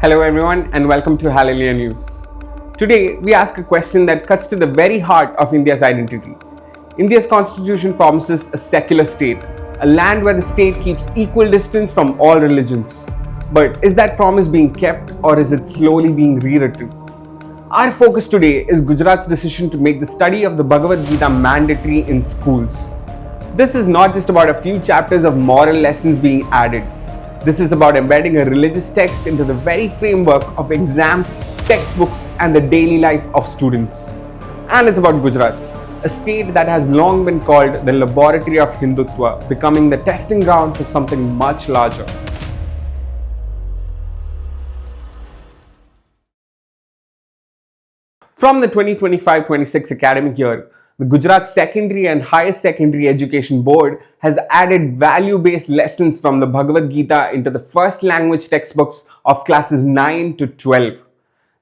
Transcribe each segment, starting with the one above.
Hello everyone and welcome to Hallelujah News. Today we ask a question that cuts to the very heart of India's identity. India's constitution promises a secular state, a land where the state keeps equal distance from all religions. But is that promise being kept or is it slowly being rewritten? Our focus today is Gujarat's decision to make the study of the Bhagavad Gita mandatory in schools. This is not just about a few chapters of moral lessons being added. This is about embedding a religious text into the very framework of exams, textbooks, and the daily life of students. And it's about Gujarat, a state that has long been called the laboratory of Hindutva, becoming the testing ground for something much larger. From the 2025-26 academic year, the Gujarat Secondary and Higher Secondary Education Board has added value-based lessons from the Bhagavad Gita into the first language textbooks of classes 9 to 12.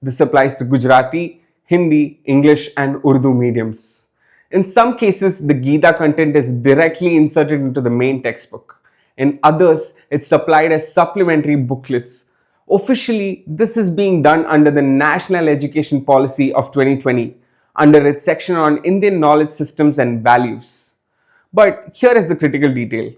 This applies to Gujarati, Hindi, English and Urdu mediums. In some cases, the Gita content is directly inserted into the main textbook. In others, it's supplied as supplementary booklets. Officially, this is being done under the National Education Policy of 2020, under its section on Indian knowledge systems and values. But here is the critical detail.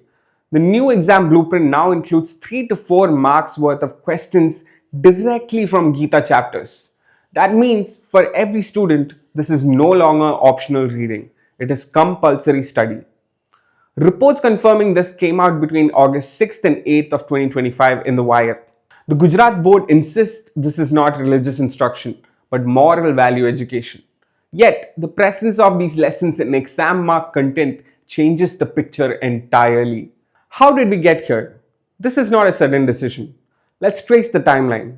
The new exam blueprint now includes 3 to 4 marks worth of questions directly from Gita chapters. That means for every student, this is no longer optional reading. It is compulsory study. Reports confirming this came out between August 6th and 8th of 2025 in the Wire. The Gujarat board insists this is not religious instruction, but moral value education. Yet, the presence of these lessons in exam mark content changes the picture entirely. How did we get here? This is not a sudden decision. Let's trace the timeline.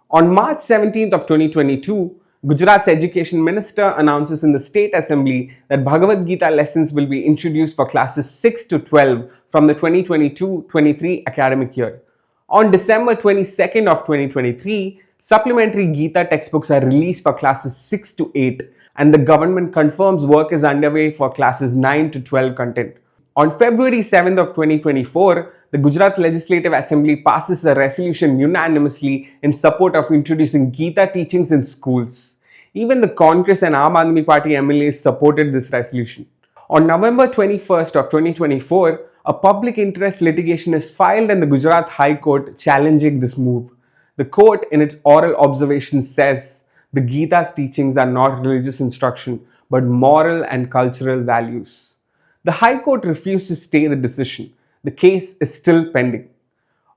On March 17th of 2022, Gujarat's Education Minister announces in the State Assembly that Bhagavad Gita lessons will be introduced for classes 6 to 12 from the 2022-23 academic year. On December 22nd of 2023, supplementary Gita textbooks are released for classes 6 to 8 and the government confirms work is underway for classes 9 to 12 content. On February 7th of 2024, the Gujarat Legislative Assembly passes a resolution unanimously in support of introducing Gita teachings in schools. Even the Congress and Aam Aadmi Party MLAs supported this resolution. On November 21st of 2024, a public interest litigation is filed in the Gujarat High Court challenging this move. The court, in its oral observation, says the Gita's teachings are not religious instruction, but moral and cultural values. The High Court refused to stay the decision. The case is still pending.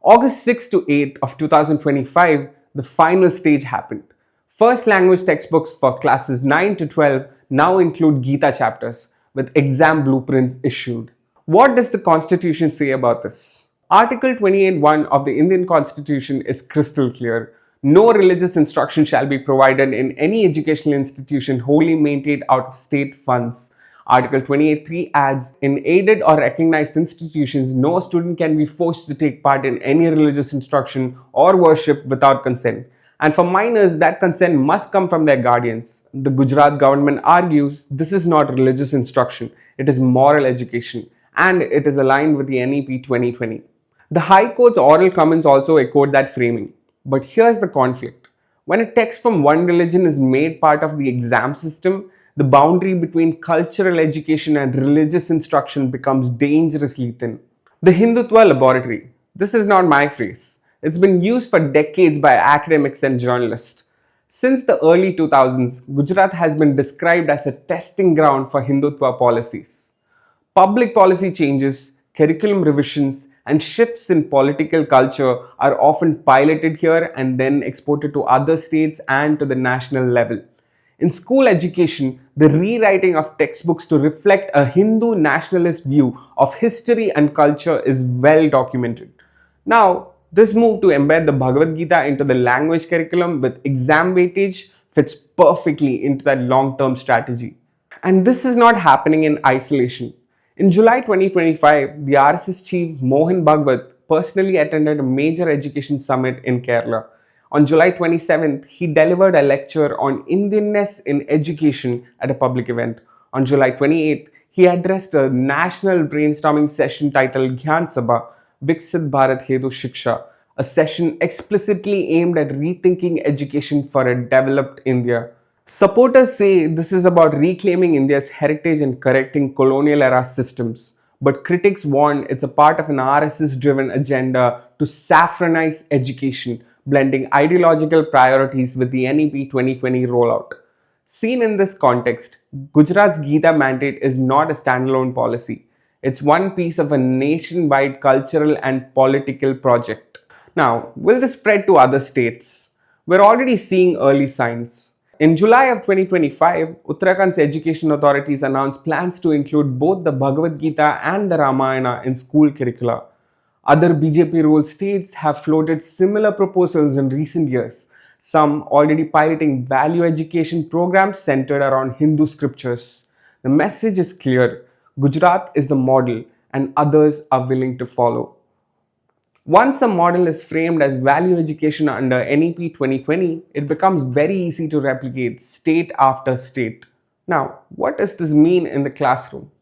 August 6 to 8 of 2025, the final stage happened. First language textbooks for classes 9 to 12 now include Gita chapters, with exam blueprints issued. What does the Constitution say about this? Article 28(1) of the Indian Constitution is crystal clear. No religious instruction shall be provided in any educational institution wholly maintained out of state funds. Article 28(3) adds, in aided or recognized institutions, no student can be forced to take part in any religious instruction or worship without consent. And for minors, that consent must come from their guardians. The Gujarat government argues this is not religious instruction, it is moral education, and it is aligned with the NEP 2020. The High Court's oral comments also echoed that framing. But here's the conflict. When a text from one religion is made part of the exam system, the boundary between cultural education and religious instruction becomes dangerously thin. The Hindutva laboratory. This is not my phrase. It's been used for decades by academics and journalists. Since the early 2000s, Gujarat has been described as a testing ground for Hindutva policies. Public policy changes, curriculum revisions, and shifts in political culture are often piloted here and then exported to other states and to the national level. In school education, the rewriting of textbooks to reflect a Hindu nationalist view of history and culture is well documented. Now, this move to embed the Bhagavad Gita into the language curriculum with exam weightage fits perfectly into that long-term strategy. And this is not happening in isolation. In July 2025, the RSS chief Mohan Bhagwat personally attended a major education summit in Kerala. On July 27th, he delivered a lecture on Indianness in education at a public event. On July 28th, he addressed a national brainstorming session titled Gyan Sabha, Viksit Bharat Hetu Shiksha, a session explicitly aimed at rethinking education for a developed India. Supporters say this is about reclaiming India's heritage and correcting colonial era systems, but critics warn it's a part of an RSS driven agenda to saffronize education, blending ideological priorities with the NEP 2020 rollout. Seen in this context, Gujarat's Gita mandate is not a standalone policy. It's one piece of a nationwide cultural and political project. Now, will this spread to other states? We're already seeing early signs. In July of 2025, Uttarakhand's education authorities announced plans to include both the Bhagavad Gita and the Ramayana in school curricula. Other BJP ruled states have floated similar proposals in recent years, some already piloting value education programs centered around Hindu scriptures. The message is clear: Gujarat is the model, and others are willing to follow. Once a model is framed as value education under NEP 2020, it becomes very easy to replicate state after state. Now, what does this mean in the classroom?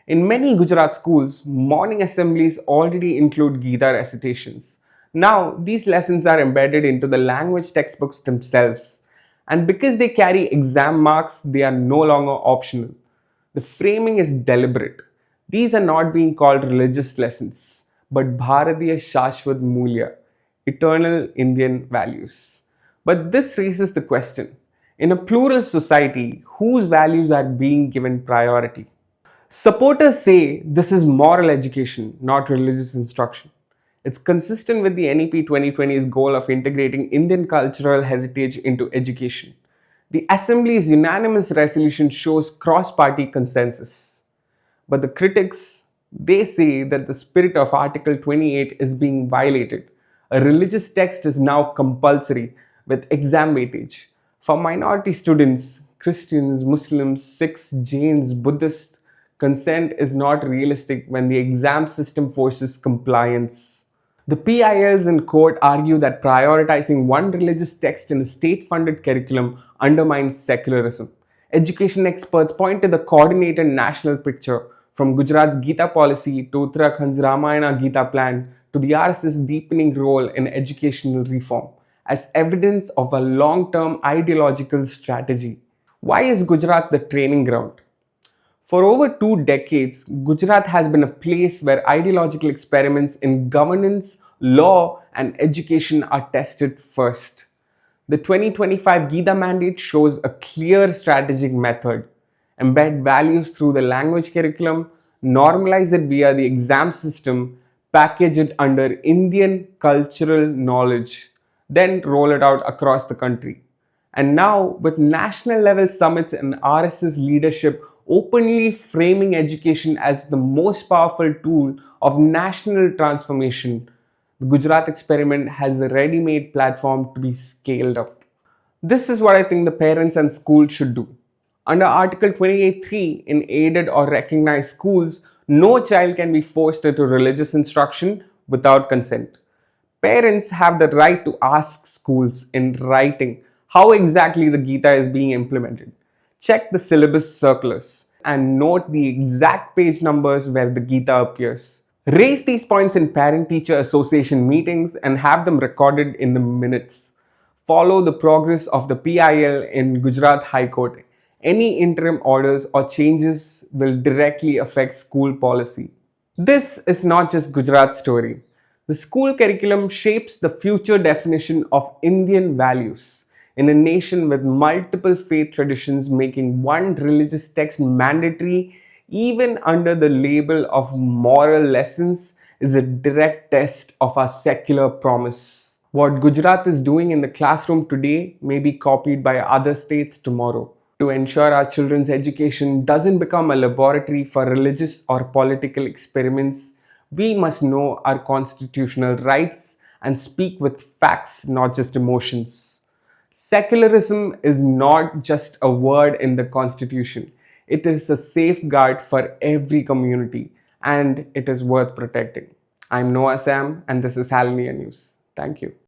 In many Gujarat schools, morning assemblies already include Gita recitations. Now, these lessons are embedded into the language textbooks themselves. And because they carry exam marks, they are no longer optional. The framing is deliberate. These are not being called religious lessons, but Bharatiya Shashwat Mulya, eternal Indian values. But this raises the question: in a plural society, whose values are being given priority? Supporters say this is moral education, not religious instruction. It's consistent with the NEP 2020's goal of integrating Indian cultural heritage into education. The Assembly's unanimous resolution shows cross-party consensus. But the critics, they say that the spirit of Article 28 is being violated. A religious text is now compulsory with exam weightage. For minority students, Christians, Muslims, Sikhs, Jains, Buddhists, consent is not realistic when the exam system forces compliance. The PILs in court argue that prioritizing one religious text in a state-funded curriculum undermines secularism. Education experts point to the coordinated national picture, from Gujarat's Gita policy to Uttarakhand's Ramayana Gita plan to the RSS deepening role in educational reform, as evidence of a long-term ideological strategy. Why is Gujarat the training ground? For over 2 decades, Gujarat has been a place where ideological experiments in governance, law, and education are tested first. The 2025 Gita mandate shows a clear strategic method: embed values through the language curriculum, normalize it via the exam system, package it under Indian cultural knowledge, then roll it out across the country. And now, with national level summits and RSS leadership openly framing education as the most powerful tool of national transformation, the Gujarat experiment has a ready-made platform to be scaled up. This is what I think the parents and schools should do. Under Article 28.3, in aided or recognized schools, no child can be forced into religious instruction without consent. Parents have the right to ask schools in writing how exactly the Gita is being implemented. Check the syllabus circulars and note the exact page numbers where the Gita appears. Raise these points in parent-teacher association meetings and have them recorded in the minutes. Follow the progress of the PIL in Gujarat High Court. Any interim orders or changes will directly affect school policy. This is not just Gujarat's story. The school curriculum shapes the future definition of Indian values. In a nation with multiple faith traditions, making one religious text mandatory, even under the label of moral lessons, is a direct test of our secular promise. What Gujarat is doing in the classroom today may be copied by other states tomorrow. To ensure our children's education doesn't become a laboratory for religious or political experiments, we must know our constitutional rights and speak with facts, not just emotions. Secularism is not just a word in the constitution. It is a safeguard for every community, and it is worth protecting. I'm Noah Sam, and this is Hallelujah News. Thank you.